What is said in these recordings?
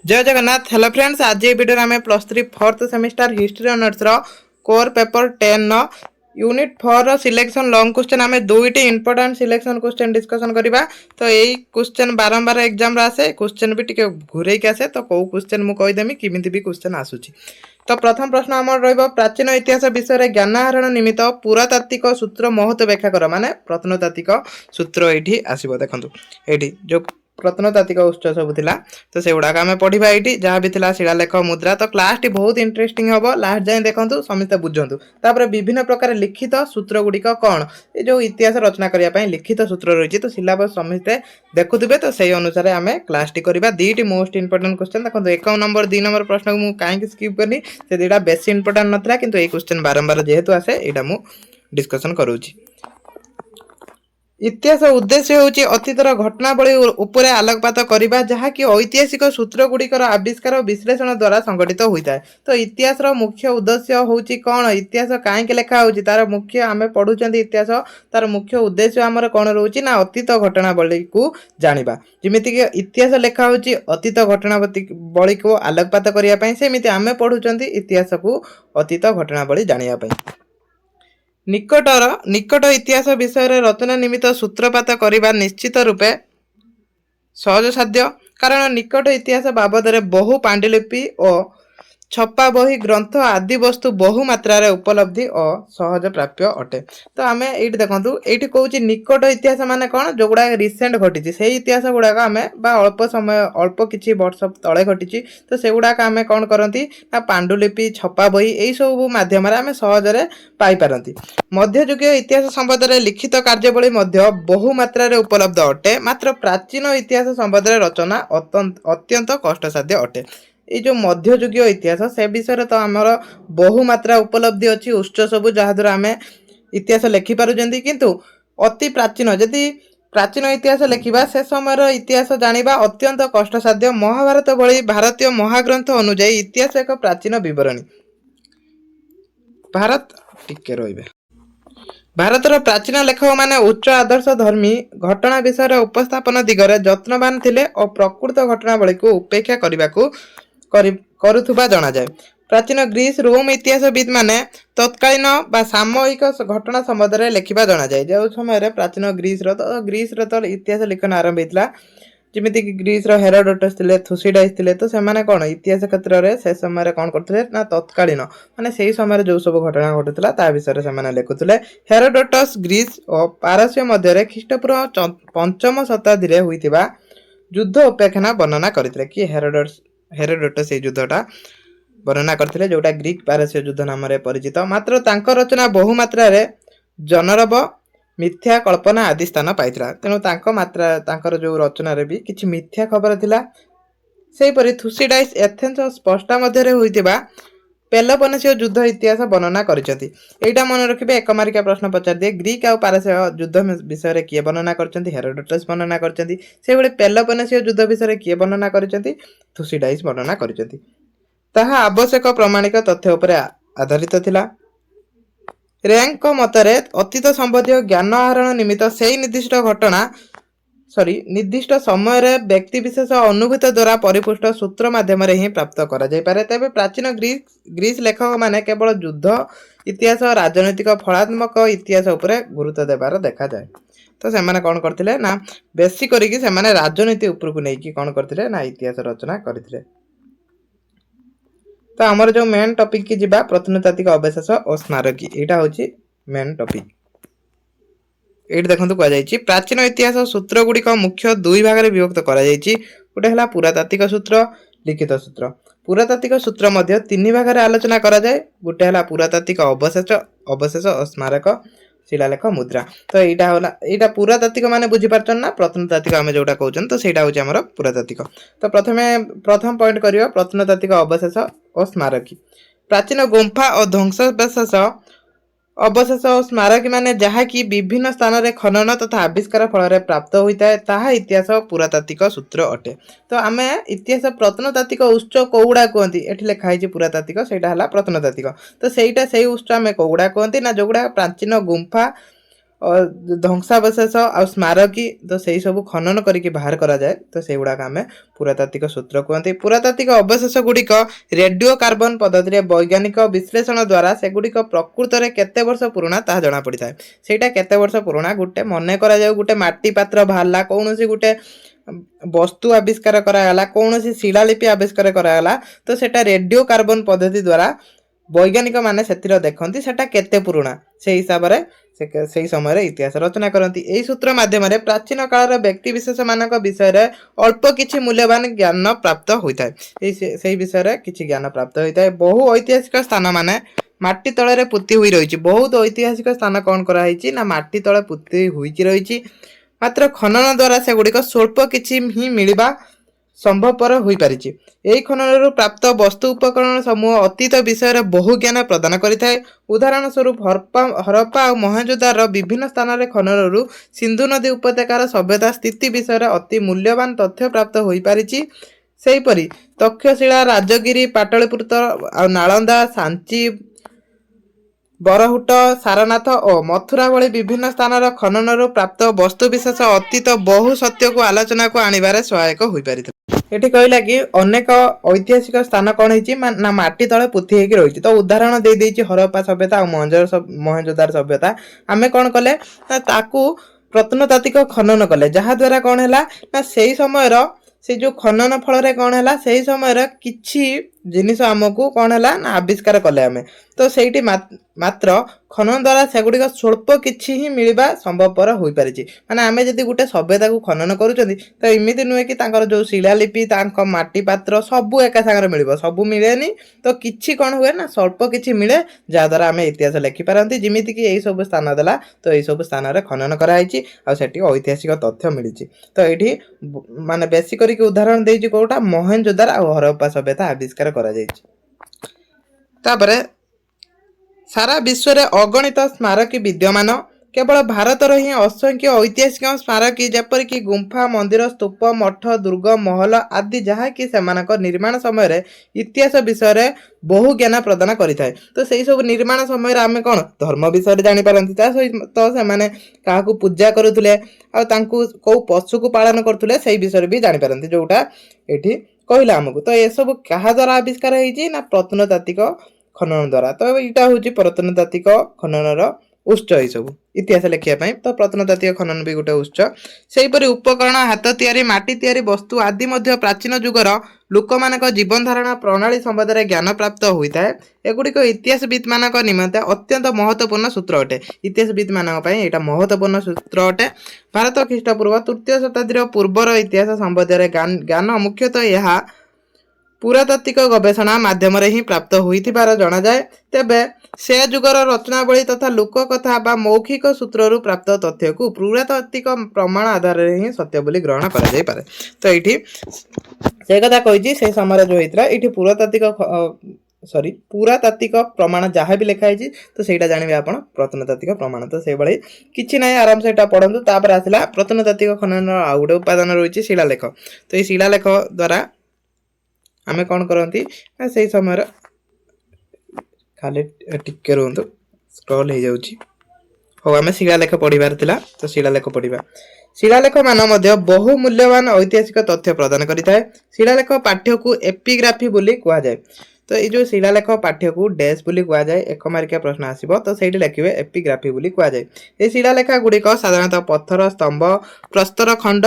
जय Jagannath. Hello friends, आज ये वीडियो में +3 fourth semester history honours core paper 10 unit 4 selection long question आम दुईटी इंपोर्टेंट सिलेक्शन क्वेश्चन डिस्कसन करवा। तो यही क्वेश्चन बारंबार एग्जाम आसे, क्वेश्चन भी टिके घूरे आसे। तो कौ क्वेश्चन मुझे कहीदेमी किमिति भी क्वेश्चन आसूची। तो प्रथम प्रश्न आम प्राचीन इतिहास विषय में ज्ञान आहरण निमित्त पुरातात्विक सूत्र महत्व व्याख्या कर। माने प्रत्नतात्विक सूत्र ये आसो। देखो ये जो प्रत्नतात्विक उत्स सब थिला, तो से गुड़ाक आम पढ़ा ये जहाँ भी थिला शिलालेख मुद्रा। तो क्लास टी बहुत इंटरेस्टिंग हम, लास्ट जाए देखूँ समस्त बुझंतु। तापर विभिन्न प्रकार लिखित सूत्र गुड़िक कौन ये जो इतिहास रचना करने लिखित सूत्र रही, तो सिलेबस समस्ते देखुवे। तो से अनुसार आम क्लास टी करवा। दीटी मोस्ट इंपोर्टेंट क्वेश्चन देखो, 1 नंबर 2 नंबर प्रश्न को मुझे कहीं स्किप करनी, से दुटा बेस इंपोर्टेंट नाला, कि ये क्वेश्चन बारंबार जेहेतु आसे यहाँ मुझे डिस्कसन करूँगी। इतिहास उद्देश्य होची अतीतर घटनावली उपरे आलोकपात करबा, जहा कि ऐतिहासिक सूत्र गुड़िकर आविष्कार और विश्लेषण द्वारा संगठित होता है। तो इतिहास मुख्य उद्देश्य होची कौन, इतिहास कहीं लिखा होची, तार मुख्य आम पढ़ुचंदी इतिहास, तार मुख्य उद्देश्य आमर कौन रोची ना अतीत घटनावली को जानिबा। जिमिति कि इतिहास लिखा होची अतीत घटनावली को आलोकपात करिया पई, सेमिति आम पढ़ुचंदी इतिहास को अतीत घटनावली जानिया पई। निकट इतिहास विषय रचना निमित्त सूत्रपात करने निश्चित रूपे सहज साध्य, कारण निकट इतिहास बाबद बहु पांडुलिपि और छपा बही ग्रंथ आदि वस्तु बहु मात्रा उपलब्धि और सहज प्राप्य अटे। तो आम ये देखूँ ये कौच निकट इतिहास माने कौन, जो गुड़ा रिसेंट घटी से इतिहास गुड़ाक आम अल्प समय अल्प किसी वर्ष तले घटी, तो से गुड़ाक आम कौन करती ना पांडुलिपि छपा बही यही सब मध्यम आम सहजरे पाइपारती। मध्ययुगीय इतिहास संबंध में लिखित कार्यावली बहु मात्रा उपलब्ध अटे, मात्र प्राचीन इतिहास संबंध में रचना अत्यंत कष्टसाध्य अटे। ये जो मध्ययुगीय इतिहास से विषय तो आमर बहु मात्रा उपलब्धि अच्छी उत्स सब, जहाँ द्वारा आम इतिहास लिखिपार। किंतु अति प्राचीन जदि प्राचीन इतिहास लिखा, से समय इतिहास जानिबा अत्यंत कष्टसाध्य। महाभारत भली भारतीय महाग्रंथ अनुଯାयी इतिहास एक प्राचीन विवरणी। भारतर प्राचीन लेखक माने उच्च आदर्श धर्मी घटना विषय उपस्थापन दिगरे जत्नवान थिले और प्रकृत घटनावली को उपेक्षा करुथुबा जणा जाए। प्राचीन ग्रीस रोम इतिहासविद माने तत्कालीन बा सामयिक घटना संबंध में लिखा जणा जाए। जो समय प्राचीन ग्रीस तो इतिहास लिखन आरंभ होता, जमीती कि ग्रीस हेरोडोटस थे, थुसीडाइस थे। तो से कौन इतिहास क्षेत्र में से समय कौन करते ना तत्कालीन माने से समय जो सब घटना घटुला ता विषय से लिखुले। हेरोडोटस ग्रीस और पारस्य मध्य ख्रीष्टपूर्व 5म शताब्दी होता युद्ध उपेक्षा वर्णना करते कि हेरोडोटस ये युद्धटा वर्णना करते, जोटा ग्रीक पारस्य युद्ध नाम परिचित। मात्र तांकर रचना बहुमात्रा जनरब मिथ्या कल्पना आदि स्थान पाइला, तेणु तांकर जो रचना भी किछि मिथ्या खबर थिला। सेहीपरि थुसीडाइस एथेंस स्पष्टा मध्य होइतिबा पेलोपोनेसीय युद्ध इतिहास वर्णना करिसेंती। एटा मन रखिबे, एक मार्किया प्रश्न पचार दिए। ग्रीक और पारस्य युद्ध विषय किए वर्णना करछंती, हेरोडोटस वर्णना करछंती। से बेले पेलोपोनेसीय युद्ध विषय किए वर्णना करछंती, थुसीडाइस वर्णना करछंती। ताहा आवश्यक प्रमाणिक तथ्य उपरे आधारित थिला। रैंक मतरे अतीत संबंधी ज्ञान आहरण निमित्त से निर्दिष्ट समय व्यक्ति विशेष अनुभूत द्वारा परिपुष्ट सूत्र माध्यम ही प्राप्त करा जाय पारे। तेबे प्राचीन ग्रीस लेखक माने केवल युद्ध इतिहास और राजनैतिक फलात्मक इतिहास उपरे गुरुत्व देवार देखा जाए। तो से कौन करथिले ना बेसी करिकि से राजनीति उपरकु नेकी कौन करथिले ना इतिहास रचना करथिले। तो आमर जो मेन टॉपिक की जिबा प्रत्नतात्विक अवशेष और स्मारकी, यहाँ हूँ मेन टॉपिक। ये देखो कहुई प्राचीन इतिहास सूत्र गुड़िक मुख्य 2 भाग में विभक्त गोटे है पुरातात्विक सूत्र, लिखित सूत्र। पुरातात्विक सूत्र मध्य 3 भाग में आलोचना करा जाए। गोटे है पुरातात्विक अवशेष और स्मारक शिलालेख मुद्रा। तो यहाँ पुरातात्विक माने बुझीपार ना, प्रत्नतात्विक आम जोटा कहते, तो सहीटा हूँ आम पुरातात्विक। तो प्रथम पॉइंट करियो प्रत्नतात्विक अवशेष और स्मारकी। प्राचीन गुंफा और ध्वंसावशेष अवशेष और स्मारकी माने जहाँ कि विभिन्न स्थान में खनन तथा आविष्कार फल प्राप्त होता है, ताहा इतिहास पुरातात्विक सूत्र अटे। तो आम इतिहास प्रत्नतात्विक उत्स कौड़ा कहती, ये लिखाई पुरातात्विक, सेटा है प्रत्नतात्विक। तो सहीटा से उत्स आम कौड़ा कहती ना, जोगुड़ा प्राचीन गुंफा ଧ୍ୱଂସାବଶେଷ ଆଉ ସ୍ମାରକୀ ତ ସେଇ ସବୁ ଖନନ କରିକି ବାହାର କରାଯାଏ। ତ ସେଇଗୁଡ଼ାକ ଆମେ ପୁରାତାତ୍ତ୍ୱିକ ସୂତ୍ର କୁହନ୍ତି। ପୁରାତାତ୍ତ୍ୱିକ ଅବଶେଷ ଗୁଡ଼ିକ ରେଡିଓ କାର୍ବନ ପଦ୍ଧତିରେ ବୈଜ୍ଞାନିକ ବିଶ୍ଳେଷଣ ଦ୍ୱାରା ସେଗୁଡ଼ିକ ପ୍ରକୃତରେ କେତେ ବର୍ଷ ପୁରୁଣା ତାହା ଜଣାପଡ଼ିଥାଏ। ସେଇଟା କେତେ ବର୍ଷ ପୁରୁଣା, ଗୋଟେ ମନେ କରାଯାଉ ଗୋଟେ ମାଟି ପାତ୍ର ବାହାରିଲା, କୌଣସି ଗୋଟେ ବସ୍ତୁ ଆବିଷ୍କାର କରାଗଲା, କୌଣସି ଶିଳାଲିପି ଆବିଷ୍କାର କରାଗଲା, ତ ସେଟା ରେଡିଓ କାର୍ବନ ପଦ୍ଧତି ଦ୍ୱାରା ବୈଜ୍ଞାନିକ ମାନେ ସେଥିରେ ଦେଖନ୍ତି ସେଟା କେତେ ପୁରୁଣା, ସେଇ ହିସାବରେ ସେହି ସମୟରେ ଇତିହାସ ରଚନା କରନ୍ତି। ଏହି ସୂତ୍ର ମାଧ୍ୟମରେ ପ୍ରାଚୀନ କାଳର ବ୍ୟକ୍ତିବିଶେଷ ମାନଙ୍କ ବିଷୟରେ ଅଳ୍ପ କିଛି ମୂଲ୍ୟବାନ ଜ୍ଞାନ ପ୍ରାପ୍ତ ହୋଇଥାଏ। ସେହି ବିଷୟରେ କିଛି ଜ୍ଞାନ ପ୍ରାପ୍ତ ହୋଇଥାଏ। ବହୁ ଐତିହାସିକ ସ୍ଥାନ ମାନେ ମାଟି ତଳରେ ପୋତି ହୋଇ ରହିଛି। ବହୁତ ଐତିହାସିକ ସ୍ଥାନ କ'ଣ କରାହେଇଛି ନା ମାଟି ତଳେ ପୋତି ହୋଇକି ରହିଛି। ମାତ୍ର ଖନନ ଦ୍ୱାରା ସେଗୁଡ଼ିକ ସ୍ୱଳ୍ପ କିଛି ହିଁ ମିଳିବା ସମ୍ଭବପର ହୋଇପାରିଛି। ଏହି ଖନନରୁ ପ୍ରାପ୍ତ ବସ୍ତୁ ଉପକରଣ ସମୂହ ଅତୀତ ବିଷୟରେ ବହୁ ଜ୍ଞାନ ପ୍ରଦାନ କରିଥାଏ। ଉଦାହରଣ ସ୍ୱରୂପ ହରପ୍ପା ଆଉ ମହେଞ୍ଜୋଦାରୋର ବିଭିନ୍ନ ସ୍ଥାନରେ ଖନନରୁ ସିନ୍ଧୁ ନଦୀ ଉପତ୍ୟକାର ସଭ୍ୟତା ସ୍ଥିତି ବିଷୟରେ ଅତି ମୂଲ୍ୟବାନ ତଥ୍ୟ ପ୍ରାପ୍ତ ହୋଇପାରିଛି। ସେହିପରି ତକ୍ଷଶିଳା, ରାଜଗିରି, ପାଟଳିପୁତ୍ର ଆଉ ନାଳନ୍ଦା, ସାଞ୍ଚି, ବରହୁଟ, ସାରନାଥ ଓ ମଥୁରା ଭଳି ବିଭିନ୍ନ ସ୍ଥାନର ଖନନରୁ ପ୍ରାପ୍ତ ବସ୍ତୁବିଶେଷ ଅତୀତ ବହୁ ସତ୍ୟକୁ ଆଲୋଚନାକୁ ଆଣିବାରେ ସହାୟକ ହୋଇପାରିଥିଲା। ଏଠି କହିଲା କି ଅନେକ ଐତିହାସିକ ସ୍ଥାନ କ'ଣ ହେଇଛି ନା ମାଟି ତଳେ ପୋତି ହେଇକି ରହିଛି। ତ ଉଦାହରଣ ଦେଇଛି ହରପ୍ପା ସଭ୍ୟତା ଆଉ ମହେଞ୍ଜୋଦାର ସଭ୍ୟତା। ଆମେ କ'ଣ କଲେ ନା ତାକୁ ପ୍ରତ୍ନତାତ୍ତ୍ୱିକ ଖନନ କଲେ, ଯାହାଦ୍ୱାରା କ'ଣ ହେଲା ନା ସେଇ ସମୟର ସେ ଯେଉଁ ଖନନ ଫଳରେ କ'ଣ ହେଲା, ସେହି ସମୟର କିଛି ଜିନିଷ ଆମକୁ କ'ଣ ହେଲା ନା ଆବିଷ୍କାର କଲେ ଆମେ। ତ ସେଇଠି ମାତ୍ର ଖନନ ଦ୍ୱାରା ସେଗୁଡ଼ିକ ସ୍ୱଳ୍ପ କିଛି ହିଁ ମିଳିବା ସମ୍ଭବପର ହୋଇପାରିଛି। ମାନେ ଆମେ ଯଦି ଗୋଟେ ସଭ୍ୟତାକୁ ଖନନ କରୁଛନ୍ତି ତ ଏମିତି ନୁହେଁ କି ତାଙ୍କର ଯେଉଁ ଶିଳାଲିପି, ତାଙ୍କ ମାଟି ପାତ୍ର ସବୁ ଏକା ସାଙ୍ଗରେ ମିଳିବ, ସବୁ ମିଳେନି। ତ କିଛି କ'ଣ ହୁଏ ନା ସ୍ୱଳ୍ପ କିଛି ମିଳେ, ଯାହାଦ୍ୱାରା ଆମେ ଇତିହାସ ଲେଖିପାରନ୍ତି। ଯେମିତିକି ଏହିସବୁ ସ୍ଥାନ ଦେଲା, ତ ଏହିସବୁ ସ୍ଥାନରେ ଖନନ କରାଯାଇଛି ଆଉ ସେଠି ଐତିହାସିକ ତଥ୍ୟ ମିଳିଛି। ତ ଏଇଠି ମାନେ ବେଶୀ କରିକି ଉଦାହରଣ ଦେଇଛି କେଉଁଟା, ମହେଞ୍ଜୋଦାର ଆଉ ହରପ୍ପା ସଭ୍ୟତା ଆବିଷ୍କାର କରାଯାଇଛି। ତାପରେ ସାରା ବିଶ୍ୱରେ ଅଗଣିତ ସ୍ମାରକୀ ବିଦ୍ୟମାନ। କେବଳ ଭାରତର ହିଁ ଅସଂଖ୍ୟ ଐତିହାସିକ ସ୍ମାରକୀ ଯେପରିକି ଗୁମ୍ଫା, ମନ୍ଦିର, ସ୍ତୂପ, ମଠ, ଦୁର୍ଗ, ମହଲ ଆଦି ଯାହାକି ସେମାନଙ୍କ ନିର୍ମାଣ ସମୟରେ ଇତିହାସ ବିଷୟରେ ବହୁ ଜ୍ଞାନ ପ୍ରଦାନ କରିଥାଏ। ତ ସେଇ ସବୁ ନିର୍ମାଣ ସମୟରେ ଆମେ କ'ଣ ଧର୍ମ ବିଷୟରେ ଜାଣିପାରନ୍ତି। ତା ସହିତ ସେମାନେ କାହାକୁ ପୂଜା କରୁଥିଲେ ଆଉ ତାଙ୍କୁ କେଉଁ ପଶୁକୁ ପାଳନ କରୁଥିଲେ ସେଇ ବିଷୟରେ ବି ଜାଣିପାରନ୍ତି, ଯେଉଁଟା ଏଠି କହିଲା ଆମକୁ। ତ ଏସବୁ କାହା ଦ୍ୱାରା ଆବିଷ୍କାର ହେଇଛି ନା ପ୍ରତ୍ନତାତ୍ତ୍ୱିକ ଖନନ ଦ୍ୱାରା। ତ ଏଇଟା ହେଉଛି ପ୍ରତ୍ନତାତ୍ତ୍ୱିକ ଖନନର ଉତ୍ସ। ଏଇସବୁ ଇତିହାସ ଲେଖିବା ପାଇଁ ତ ପ୍ରତ୍ନତାତ୍ତ୍ୱିକ ଖନନ ବି ଗୋଟେ ଉତ୍ସ। ସେହିପରି ଉପକରଣ, ହାତ ତିଆରି, ମାଟି ତିଆରି ବସ୍ତୁ ଆଦି ମଧ୍ୟ ପ୍ରାଚୀନ ଯୁଗର ଲୋକମାନଙ୍କ ଜୀବନ ଧାରଣା ପ୍ରଣାଳୀ ସମ୍ବନ୍ଧରେ ଜ୍ଞାନ ପ୍ରାପ୍ତ ହୋଇଥାଏ। ଏଗୁଡ଼ିକ ଇତିହାସବିତ୍ ମାନଙ୍କ ନିମନ୍ତେ ଅତ୍ୟନ୍ତ ମହତ୍ତ୍ୱପୂର୍ଣ୍ଣ ସୂତ୍ର ଅଟେ। ଇତିହାସବିତ୍ ମାନଙ୍କ ପାଇଁ ଏଇଟା ମହତ୍ତ୍ୱପୂର୍ଣ୍ଣ ସୂତ୍ର ଅଟେ। ଭାରତ ଖ୍ରୀଷ୍ଟପୂର୍ବ 3ୟ ଶତାବ୍ଦୀର ପୂର୍ବର ଇତିହାସ ସମ୍ବନ୍ଧରେ ଜ୍ଞାନ ମୁଖ୍ୟତଃ ଏହା ପୁରାତାତ୍ତ୍ୱିକ ଗବେଷଣା ମାଧ୍ୟମରେ ହିଁ ପ୍ରାପ୍ତ ହୋଇଥିବାର ଜଣାଯାଏ। ତେବେ ସେ ଯୁଗର ରଚନାବଳୀ ତଥା ଲୋକକଥା ବା ମୌଖିକ ସୂତ୍ରରୁ ପ୍ରାପ୍ତ ତଥ୍ୟକୁ ପୁରାତାତ୍ତ୍ୱିକ ପ୍ରମାଣ ଆଧାରରେ ହିଁ ସତ୍ୟ ବୋଲି ଗ୍ରହଣ କରାଯାଇପାରେ। ତ ଏଇଠି ସେ କଥା କହିଛି ସେ ସମୟରେ ଯେଉଁ ହେଇଥିଲା, ଏଇଠି ପୁରାତାତ୍ତ୍ୱିକ ପ୍ରମାଣ ଯାହା ବି ଲେଖା ହେଇଛି ତ ସେଇଟା ଜାଣିବେ ଆପଣ ପ୍ରତ୍ନତାତ୍ତ୍ୱିକ ପ୍ରମାଣ। ତ ସେଇଭଳି କିଛି ନାହିଁ, ଆରାମସେ ଏଇଟା ପଢ଼ନ୍ତୁ। ତାପରେ ଆସିଲା ପ୍ରତ୍ନତାତ୍ତ୍ୱିକ ଖନନର ଆଉ ଗୋଟେ ଉପାଦାନ ରହିଛି ଶିଳାଲେଖ। ତ ଏଇ ଶିଳାଲେଖ ଦ୍ୱାରା ଆମେ କ'ଣ କରନ୍ତି ନା ସେଇ ସମୟରେ ଖାଲି ଟିକେ ରୁହନ୍ତୁ, ସ୍କ୍ରଲ୍ ହେଇଯାଉଛି। ହଉ, ଆମେ ଶିଳାଲେଖ ପଢ଼ିବାର ଥିଲା, ତ ଶିଳାଲେଖ ପଢ଼ିବା। ଶିଳାଲେଖ ମାନ ମଧ୍ୟ ବହୁ ମୂଲ୍ୟବାନ ଐତିହାସିକ ତଥ୍ୟ ପ୍ରଦାନ କରିଥାଏ। ଶିଳାଲେଖ ପାଠ୍ୟକୁ ଏପିଗ୍ରାଫି ବୋଲି କୁହାଯାଏ। ତ ଏଇ ଯେଉଁ ଶିଳାଲେଖ ପାଠ୍ୟକୁ ଡ୍ୟାସ୍ ବୋଲି କୁହାଯାଏ। 1 ମାର୍କିଆ ପ୍ରଶ୍ନ ଆସିବ, ତ ସେଇଠି ଲେଖିବେ ଏପିଗ୍ରାଫି ବୋଲି କୁହାଯାଏ। এই ଶିଳାଲେଖ ଗୁଡ଼ିକ ସାଧାରଣତଃ ପଥର, ସ୍ତମ୍ଭ, ପ୍ରସ୍ତର ଖଣ୍ଡ,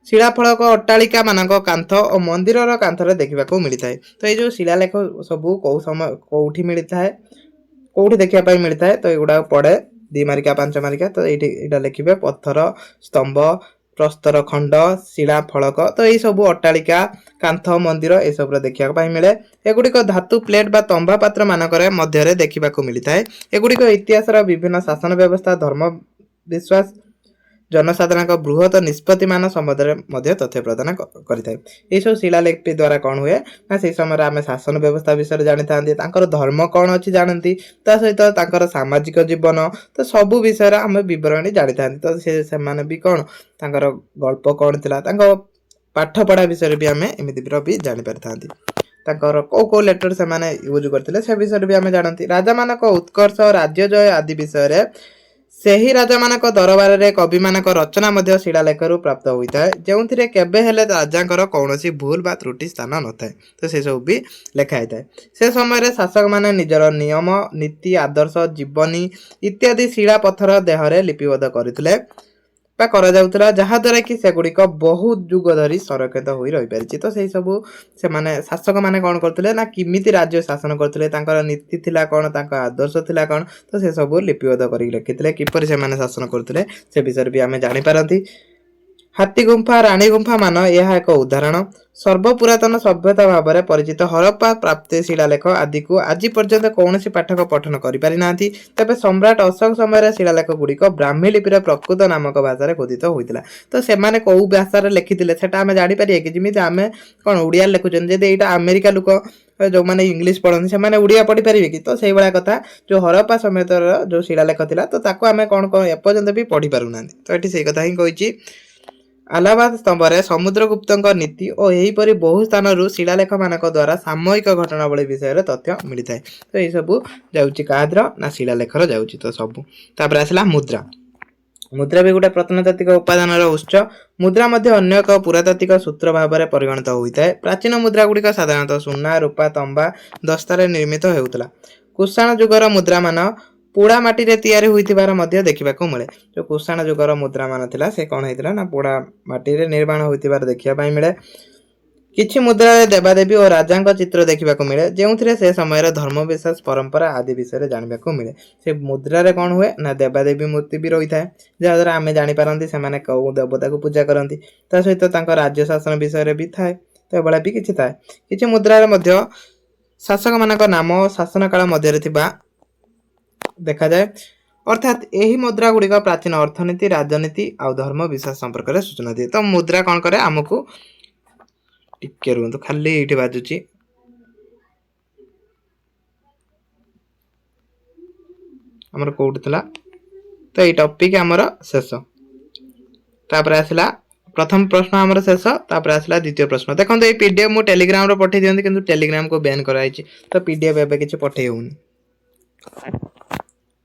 ଶିଳାଫଳକ, ଅଟ୍ଟାଳିକା ମାନଙ୍କ କାନ୍ଥ ଓ ମନ୍ଦିରର କାନ୍ଥରେ ଦେଖିବାକୁ ମିଳିଥାଏ। ତ ଏଇ ଯେଉଁ ଶିଳାଲେଖ ସବୁ କେଉଁଠି ମିଳିଥାଏ, କେଉଁଠି ଦେଖିବା ପାଇଁ ମିଳିଥାଏ, ତ ଏଗୁଡ଼ାକ ପଡ଼େ 2 ମାର୍କିଆ 5 ମାର୍କିଆ। ତ ଏଇଟା ଲେଖିବେ ପଥର, ସ୍ତମ୍ଭ, ପ୍ରସ୍ତର ଖଣ୍ଡ, ଶିଳା ଫଳକ। ତ ଏଇସବୁ ଅଟ୍ଟାଳିକା, କାନ୍ଥ, ମନ୍ଦିର ଏସବୁର ଦେଖିବା ପାଇଁ ମିଳେ। ଏଗୁଡ଼ିକ ଧାତୁ ପ୍ଲେଟ୍ ବା ତମ୍ବା ପାତ୍ର ମାନଙ୍କରେ ମଧ୍ୟରେ ଦେଖିବାକୁ ମିଳିଥାଏ। ଏଗୁଡ଼ିକ ଇତିହାସର ବିଭିନ୍ନ ଶାସନ ବ୍ୟବସ୍ଥା, ଧର୍ମ ବିଶ୍ୱାସ, ଜନସାଧାରଣଙ୍କ ବୃହତ ନିଷ୍ପତ୍ତିମାନ ସମ୍ବନ୍ଧରେ ମଧ୍ୟ ତଥ୍ୟ ପ୍ରଦାନ କରିଥାଏ। ଏହିସବୁ ଶିଳାଲିପି ଦ୍ୱାରା କ'ଣ ହୁଏ ନା ସେହି ସମୟରେ ଆମେ ଶାସନ ବ୍ୟବସ୍ଥା ବିଷୟରେ ଜାଣିଥାନ୍ତି, ତାଙ୍କର ଧର୍ମ କ'ଣ ଅଛି ଜାଣନ୍ତି, ତା ସହିତ ତାଙ୍କର ସାମାଜିକ ଜୀବନ, ତ ସବୁ ବିଷୟରେ ଆମେ ବିବରଣୀ ଜାଣିଥାନ୍ତି। ତ ସେମାନେ ବି କ'ଣ ତାଙ୍କର ଗଳ୍ପ କ'ଣ ଥିଲା, ତାଙ୍କ ପାଠପଢ଼ା ବିଷୟରେ ବି ଆମେ ଏମିତି ବି ଜାଣିପାରିଥାନ୍ତି। ତାଙ୍କର କେଉଁ ଲେଟର ସେମାନେ ୟୁଜ୍ କରିଥିଲେ ସେ ବିଷୟରେ ବି ଆମେ ଜାଣନ୍ତି। ରାଜାମାନଙ୍କ ଉତ୍କର୍ଷ, ରାଜ୍ୟ ଜୟ ଆଦି ବିଷୟରେ ସେହି ରାଜାମାନଙ୍କ ଦରବାରରେ କବିମାନଙ୍କ ରଚନା ମଧ୍ୟ ଶିଳାଲେଖରୁ ପ୍ରାପ୍ତ ହୋଇଥାଏ, ଯେଉଁଥିରେ କେବେ ହେଲେ ରାଜାଙ୍କର କୌଣସି ଭୁଲ ବା ତ୍ରୁଟି ସ୍ଥାନ ନଥାଏ। ତ ସେସବୁ ବି ଲେଖା ହେଇଥାଏ। ସେ ସମୟରେ ଶାସକମାନେ ନିଜର ନିୟମ, ନୀତି, ଆଦର୍ଶ, ଜୀବନୀ ଇତ୍ୟାଦି ଶିଳା ପଥର ଦେହରେ ଲିପିବଦ୍ଧ କରିଥିଲେ ବା କରାଯାଉଥିଲା, ଯାହାଦ୍ୱାରା କି ସେଗୁଡ଼ିକ ବହୁତ ଯୁଗ ଧରି ସଂରକ୍ଷିତ ହୋଇ ରହିପାରିଛି। ତ ସେଇ ସବୁ ସେମାନେ ଶାସକମାନେ କ'ଣ କରୁଥିଲେ ନା କେମିତି ରାଜ୍ୟ ଶାସନ କରୁଥିଲେ, ତାଙ୍କର ନୀତି ଥିଲା କ'ଣ, ତାଙ୍କ ଆଦର୍ଶ ଥିଲା କ'ଣ, ତ ସେସବୁ ଲିପିବଦ୍ଧ କରିକି ଲେଖିଥିଲେ। କିପରି ସେମାନେ ଶାସନ କରୁଥିଲେ ସେ ବିଷୟରେ ବି ଆମେ ଜାଣିପାରନ୍ତି। ହାତୀ ଗୁମ୍ଫା, ରାଣୀ ଗୁମ୍ଫା ମାନ ଏହା ଏକ ଉଦାହରଣ। ସର୍ବପୁରାତନ ସଭ୍ୟତା ଭାବରେ ପରିଚିତ ହରପ୍ପା ପ୍ରାପ୍ତି ଶିଳାଲେଖ ଆଦିକୁ ଆଜି ପର୍ଯ୍ୟନ୍ତ କୌଣସି ପାଠକ ପଠନ କରିପାରିନାହାନ୍ତି। ତେବେ ସମ୍ରାଟ ଅଶୋକ ସମୟରେ ଶିଳାଲେଖ ଗୁଡ଼ିକ ବ୍ରାହ୍ମୀ ଲିପିର ପ୍ରକୃତ ନାମକ ଭାଷାରେ ଖୋଦିତ ହୋଇଥିଲା। ତ ସେମାନେ କୋଉ ଭାଷାରେ ଲେଖିଥିଲେ ସେଟା ଆମେ ଜାଣିପାରିବା କି? ଯେମିତି ଆମେ କ'ଣ ଓଡ଼ିଆରେ ଲେଖୁଛନ୍ତି, ଯଦି ଏଇଟା ଆମେରିକା ଲୋକ ଯେଉଁମାନେ ଇଂଲିଶ ପଢ଼ନ୍ତି ସେମାନେ ଓଡ଼ିଆ ପଢ଼ିପାରିବେ କି? ତ ସେଇଭଳିଆ କଥା, ଯେଉଁ ହରପ୍ପା ସମେତର ଯେଉଁ ଶିଳାଲେଖ ଥିଲା ତ ତାକୁ ଆମେ କ'ଣ ଏପର୍ଯ୍ୟନ୍ତ ବି ପଢ଼ି ପାରୁନାହାନ୍ତି। ତ ଏଠି ସେଇ କଥା ହିଁ କହିଛି। ଆଲାହାବାଦ ସ୍ତମ୍ଭରେ ସମୁଦ୍ରଗୁପ୍ତଙ୍କ ନୀତି ଓ ଏହିପରି ବହୁ ସ୍ଥାନରୁ ଶିଳାଲେଖମାନଙ୍କ ଦ୍ୱାରା ସାମୟିକ ଘଟଣାବଳୀ ବିଷୟରେ ତଥ୍ୟ ମିଳିଥାଏ। ତ ଏହିସବୁ ଯାଉଛି କାହାର ନା ଶିଳାଲେଖର ଯାଉଛି। ତ ସବୁ ତାପରେ ଆସିଲା ମୁଦ୍ରା। ମୁଦ୍ରା ବି ଗୋଟେ ପ୍ରତ୍ନତାତ୍ତ୍ୱିକ ଉପାଦାନର ଉତ୍ସ। ମୁଦ୍ରା ମଧ୍ୟ ଅନ୍ୟ ଏକ ପୁରାତାତ୍ତ୍ୱିକ ସୂତ୍ର ଭାବରେ ପରିଗଣିତ ହୋଇଥାଏ। ପ୍ରାଚୀନ ମୁଦ୍ରା ଗୁଡ଼ିକ ସାଧାରଣତଃ ସୁନା, ରୂପା, ତମ୍ବା, ଦସ୍ତାରେ ନିର୍ମିତ ହେଉଥିଲା। କୁଷାଣ ଯୁଗର ମୁଦ୍ରାମାନ ପୋଡ଼ା ମାଟିରେ ତିଆରି ହୋଇଥିବାର ମଧ୍ୟ ଦେଖିବାକୁ ମିଳେ। ଯେଉଁ କୁଷାଣ ଯୁଗର ମୁଦ୍ରାମାନ ଥିଲା ସେ କ'ଣ ହେଇଥିଲା ନା ପୋଡ଼ା ମାଟିରେ ନିର୍ମାଣ ହୋଇଥିବାର ଦେଖିବା ପାଇଁ ମିଳେ। କିଛି ମୁଦ୍ରାରେ ଦେବାଦେବୀ ଓ ରାଜାଙ୍କ ଚିତ୍ର ଦେଖିବାକୁ ମିଳେ, ଯେଉଁଥିରେ ସେ ସମୟରେ ଧର୍ମବିଶ୍ୱାସ, ପରମ୍ପରା ଆଦି ବିଷୟରେ ଜାଣିବାକୁ ମିଳେ। ସେ ମୁଦ୍ରାରେ କ'ଣ ହୁଏ ନା ଦେବାଦେବୀ ମୂର୍ତ୍ତି ବି ରହିଥାଏ, ଯାହାଦ୍ୱାରା ଆମେ ଜାଣିପାରନ୍ତି ସେମାନେ କେଉଁ ଦେବତାକୁ ପୂଜା କରନ୍ତି। ତା ସହିତ ତାଙ୍କ ରାଜ୍ୟ ଶାସନ ବିଷୟରେ ବି ଥାଏ। ତ ଏଭଳିଆ ବି କିଛି ଥାଏ। କିଛି ମୁଦ୍ରାରେ ମଧ୍ୟ ଶାସକମାନଙ୍କ ନାମ ଓ ଶାସନ କାଳ ମଧ୍ୟରେ ଥିବା ଦେଖାଯାଏ। ଅର୍ଥାତ୍ ଏହି ମୁଦ୍ରା ଗୁଡ଼ିକ ପ୍ରାଚୀନ ଅର୍ଥନୀତି, ରାଜନୀତି ଆଉ ଧର୍ମ ବିଶ୍ୱାସ ସମ୍ପର୍କରେ ସୂଚନା ଦିଏ। ତ ମୁଦ୍ରା କ'ଣ କରେ ଆମକୁ, ଟିକେ ରୁହନ୍ତୁ ଖାଲି ଏଇଠି ବାଜୁଛି, ଆମର କୋଉଠି ଥିଲା, ତ ଏଇ ଟପିକ୍ ଆମର ଶେଷ। ତାପରେ ଆସିଲା ପ୍ରଥମ ପ୍ରଶ୍ନ ଆମର ଶେଷ, ତାପରେ ଆସିଲା ଦ୍ୱିତୀୟ ପ୍ରଶ୍ନ। ଦେଖନ୍ତୁ ଏଇ PDF ମୁଁ ଟେଲିଗ୍ରାମରେ ପଠେଇ ଦିଅନ୍ତି, କିନ୍ତୁ ଟେଲିଗ୍ରାମକୁ ବ୍ୟାନ୍ କରାଯାଇଛି, ତ PDF ଏବେ କିଛି ପଠେଇ ହେଉନି।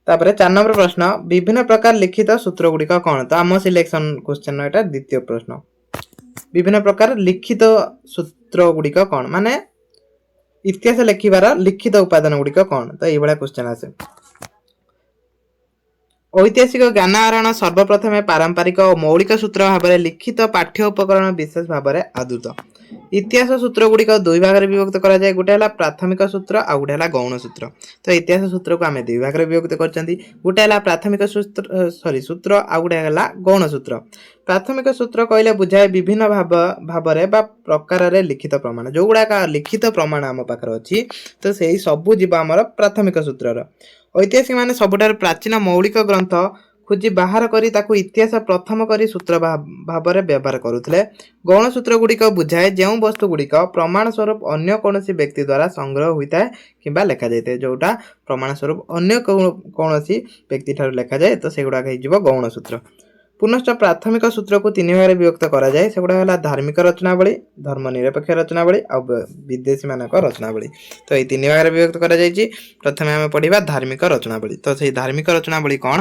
ତାପରେ 4 ନମ୍ବର ପ୍ରଶ୍ନ, ବିଭିନ୍ନ ପ୍ରକାର ଲିଖିତ ସୂତ୍ର ଗୁଡ଼ିକ କ'ଣ? ତ ଆମ ସିଲେକ୍ସନ କ୍ୱେଶ୍ଚନ ଏଟା ଦ୍ୱିତୀୟ ପ୍ରଶ୍ନ। ବିଭିନ୍ନ ପ୍ରକାର ଲିଖିତ ସୂତ୍ର ଗୁଡ଼ିକ କ'ଣ, ମାନେ ଇତିହାସ ଲେଖିବାର ଲିଖିତ ଉପାଦାନ ଗୁଡ଼ିକ କ'ଣ? ତ ଏଇଭଳିଆ କ୍ୱେଶ୍ଚନ ଆସେ। ଐତିହାସିକ ଜ୍ଞାନ ଆହରଣ ସର୍ବପ୍ରଥମେ ପାରମ୍ପରିକ ଓ ମୌଳିକ ସୂତ୍ର ଭାବରେ ଲିଖିତ ପାଠ୍ୟ ଉପକରଣ ବିଶେଷ ଭାବରେ ଆଦୃତ। ଇତିହାସ ସୂତ୍ର ଗୁଡ଼ିକ ଦୁଇ ଭାଗରେ ବିଭକ୍ତ କରାଯାଏ। ଗୋଟେ ହେଲା ପ୍ରାଥମିକ ସୂତ୍ର ଆଉ ଗୋଟେ ହେଲା ଗୌଣ ସୂତ୍ର। ତ ଇତିହାସ ସୂତ୍ରକୁ ଆମେ ଦୁଇ ଭାଗରେ ବିଭକ୍ତ କରିଛନ୍ତି। ଗୋଟେ ହେଲା ପ୍ରାଥମିକ ସୂତ୍ର ଆଉ ଗୋଟେ ହେଲା ଗୌଣ ସୂତ୍ର। ପ୍ରାଥମିକ ସୂତ୍ର କହିଲେ ବୁଝାଏ ବିଭିନ୍ନ ଭାବରେ ବା ପ୍ରକାରରେ ଲିଖିତ ପ୍ରମାଣ, ଯେଉଁଗୁଡ଼ାକ ଲିଖିତ ପ୍ରମାଣ ଆମ ପାଖରେ ଅଛି ତ ସେଇ ସବୁ ଯିବ ଆମର ପ୍ରାଥମିକ ସୂତ୍ରର। ଐତିହାସିକମାନେ ସବୁଠାରୁ ପ୍ରାଚୀନ ମୌଳିକ ଗ୍ରନ୍ଥ ଖୋଜି ବାହାର କରି ତାକୁ ଇତିହାସ ପ୍ରଥମ କରି ସୂତ୍ର ଭାବରେ ବ୍ୟବହାର କରୁଥିଲେ। ଗୌଣ ସୂତ୍ର ଗୁଡ଼ିକ ବୁଝାଏ ଯେଉଁ ବସ୍ତୁ ଗୁଡ଼ିକ ପ୍ରମାଣ ସ୍ୱରୂପ ଅନ୍ୟ କୌଣସି ବ୍ୟକ୍ତି ଦ୍ୱାରା ସଂଗ୍ରହ ହୋଇଥାଏ କିମ୍ବା ଲେଖାଯାଇଥାଏ। ଯେଉଁଟା ପ୍ରମାଣ ସ୍ୱରୂପ ଅନ୍ୟ କୌଣସି ବ୍ୟକ୍ତି ଠାରୁ ଲେଖାଯାଏ ତ ସେଗୁଡ଼ାକ ହେଇଯିବ ଗୌଣ ସୂତ୍ର। ପୁନଶ୍ଚ ପ୍ରାଥମିକ ସୂତ୍ରକୁ 3 ଭାଗରେ ବିଭକ୍ତ କରାଯାଏ। ସେଗୁଡ଼ାକ ହେଲା ଧାର୍ମିକ ରଚନାବଳୀ, ଧର୍ମ ନିରପେକ୍ଷ ରଚନାବଳୀ ଆଉ ବିଦେଶୀମାନଙ୍କ ରଚନାବଳୀ। ତ ଏଇ 3 ଭାଗରେ ବିଭକ୍ତ କରାଯାଇଛି। ପ୍ରଥମେ ଆମେ ପଢ଼ିବା ଧାର୍ମିକ ରଚନାବଳୀ। ତ ସେଇ ଧାର୍ମିକ ରଚନାବଳୀ କ'ଣ?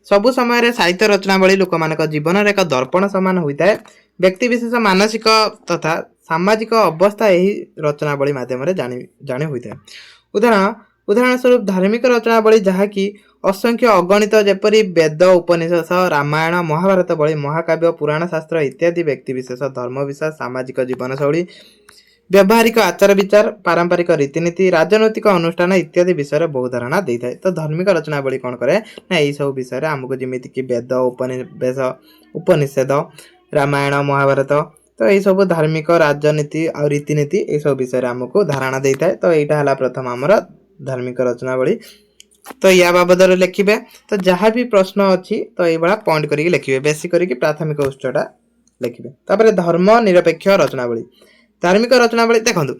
ସବୁ ସମୟରେ ସାହିତ୍ୟ ରଚନାବଳୀ ଲୋକମାନଙ୍କ ଜୀବନର ଏକ ଦର୍ପଣ ସମାନ ହୋଇଥାଏ। ବ୍ୟକ୍ତିବିଶେଷ ମାନସିକ ତଥା ସାମାଜିକ ଅବସ୍ଥା ଏହି ରଚନାବଳୀ ମାଧ୍ୟମରେ ଜାଣି ହୋଇଥାଏ। ଉଦାହରଣ ସ୍ୱରୂପ ଧାର୍ମିକ ରଚନାବଳୀ ଯାହାକି ଅସଂଖ୍ୟ ଅଗଣିତ, ଯେପରି ବେଦ, ଉପନିଷଦ, ରାମାୟଣ, ମହାଭାରତ ଭଳି ମହାକାବ୍ୟ, ପୁରାଣ, ଶାସ୍ତ୍ର ଇତ୍ୟାଦି ବ୍ୟକ୍ତିବିଶେଷ, ଧର୍ମବିଶ୍ୱାସ, ସାମାଜିକ ଜୀବନଶୈଳୀ, ବ୍ୟବହାରିକ ଆଚାର ବିଚାର, ପାରମ୍ପରିକ ରୀତିନୀତି, ରାଜନୈତିକ ଅନୁଷ୍ଠାନ ଇତ୍ୟାଦି ବିଷୟରେ ବହୁ ଧାରଣା ଦେଇଥାଏ। ତ ଧାର୍ମିକ ରଚନାବଳୀ କ'ଣ କରେ ନା ଏହିସବୁ ବିଷୟରେ ଆମକୁ ଯେମିତିକି ବେଦ, ଉପନିଷେଦ, ରାମାୟଣ, ମହାଭାରତ, ତ ଏହିସବୁ ଧାର୍ମିକ, ରାଜନୀତି ଆଉ ରୀତିନୀତି ଏହିସବୁ ବିଷୟରେ ଆମକୁ ଧାରଣା ଦେଇଥାଏ। ତ ଏଇଟା ହେଲା ପ୍ରଥମ ଆମର ଧାର୍ମିକ ରଚନାବଳୀ। ତ ୟା ବାବଦରେ ଲେଖିବେ। ତ ଯାହା ବି ପ୍ରଶ୍ନ ଅଛି ତ ଏଇଭଳିଆ ପଏଣ୍ଟ କରିକି ଲେଖିବେ, ବେଶୀ କରିକି ପ୍ରାଥମିକ ଉତ୍ସଟା ଲେଖିବେ। ତାପରେ ଧର୍ମ ନିରପେକ୍ଷ ରଚନାବଳୀ। ଧାର୍ମିକ ରଚନାବଳୀ ଦେଖନ୍ତୁ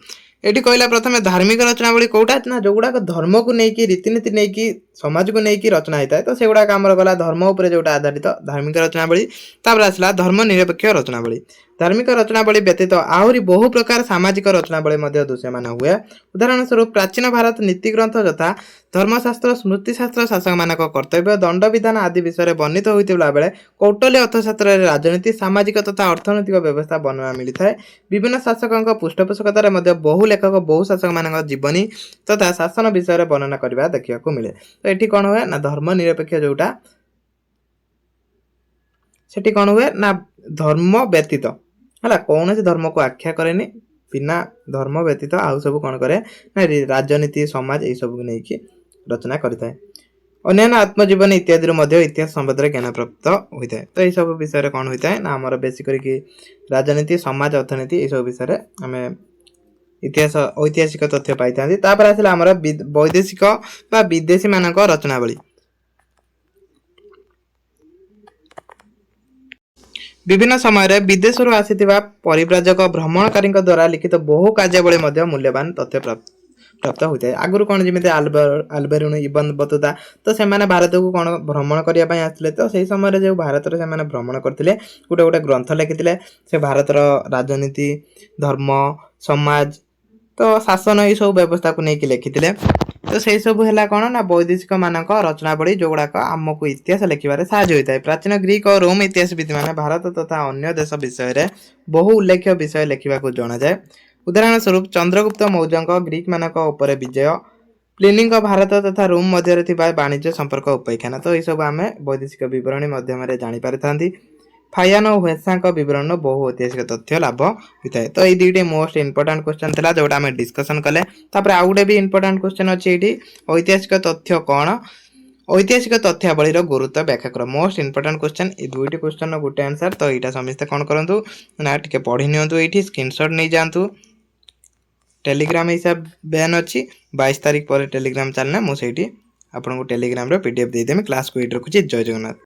ଏଠି କହିଲା ପ୍ରଥମେ ଧାର୍ମିକ ରଚନାବଳୀ କୋଉଟା ନା ଯୋଉଗୁଡ଼ାକ ଧର୍ମକୁ ନେଇକି, ରୀତିନୀତି ନେଇକି समाज को लेकिन रचना होता है। तो से गुड़ाक आमर गला धर्म उपर जोटा आधारित धार्मिक रचनावली। तापर आसला धर्मनिरपेक्ष रचनावली। धार्मिक रचनावली व्यतीत आहरी बहु प्रकार सामाजिक रचनावली दृश्यमान हुए। उदाहरण स्वरूप प्राचीन भारत नीति ग्रंथ यथा धर्मशास्त्र स्मृतिशास्त्र शासक मानक कर्तव्य दंड विधान आदि विषय वर्णित होता बेले कौटल्य अर्थशास्त्र राजनीति सामाजिक तथा अर्थनैतिक व्यवस्था वर्णना मिलता है। विभिन्न शासकों पृष्ठपोषकतार बहु लेखक बहु शासक मान जीवनी तथा शासन विषय वर्णना करने देखा मिले। तो ये कौन हुए ना धर्मनिरपेक्ष जोटा सेठी कौन हुए ना धर्म व्यतीत है कौन से धर्म को आख्या करे बिना धर्म व्यतीत आउ सब कौन करे ना राजनीति समाज ये सब नहीं रचना करता है। अन्य आत्मजीवन इत्यादि इतिहास संबंध में ज्ञान प्राप्त होता है। तो यह सब विषय कौन होता है ना आमर बेसिक राजनीति समाज अर्थनीति ये सब विषय आम इतिहास ऐतिहासिक तथ्य पाई था। आसला आमर वैदेशिक बा विदेशी मानक रचनावली। विभिन्न समय विदेश आसीथिबा परिव्राजक भ्रमणकारी द्वारा लिखित बहु कार्यावली मूल्यवान तथ्य प्राप्त होता है। आगुरी कौन जमी आल्बेरुन इबन बतुता तो से भारत को कौन भ्रमण करने आसते। तो से समय जो भारत से भ्रमण करते गोटे गोटे ग्रंथ लिखिते से भारत राजनीति धर्म समाज तो शासन ये सब व्यवस्था को लेकिन लिखिते। तो से सब है कौन ना वैदेशिक मानक रचनावली जो गुड़ाक आमको इतिहास लिखार साहय होता है। प्राचीन ग्रीक और रोम इतिहासविद मैंने भारत तथा अन्य देश विषय बहु उल्लेख्य विषय लिखा जना जाए। उदाहरण स्वरूप चंद्रगुप्त मौर्य ग्रीक मानक उपर विजय प्लिनी भारत तथा रोम मध्य वाणिज्य संपर्क उपाख्यान। तो यह आम वैदेशिक बरणी मध्यम जापर था। फायान और हुएसा बरण बहु ऐतिहासिक तथ्य लाभ होता है। तो ये दुईटे मोस्ट इंपोर्टाट क्वेश्चन था जोटा आम डिस्कसन कले। आउ गए भी इंपोर्टाट क्वेश्चन अच्छी ये ऐतिहासिक तथ्य कौन ऐतिहासिक तथ्यावलीर गुरुत्व व्याख्या कर मोस्ट इंपोर्टाट क्वेश्चन ये दुईटी क्वेश्चन गोटे आंसर। तो यहाँ समस्ते कौन करूँ ना टे पढ़ी नियंतु ये स्क्रीनशॉट नहीं जातु। टेलीग्राम हिसाब बैन अच्छी 22 तारीख पर टेलीग्राम चलना मुझे आपको टेलीग्राम पीडीएफ देदेमी। क्लास को ये रखुच्छी। जय जगन्नाथ।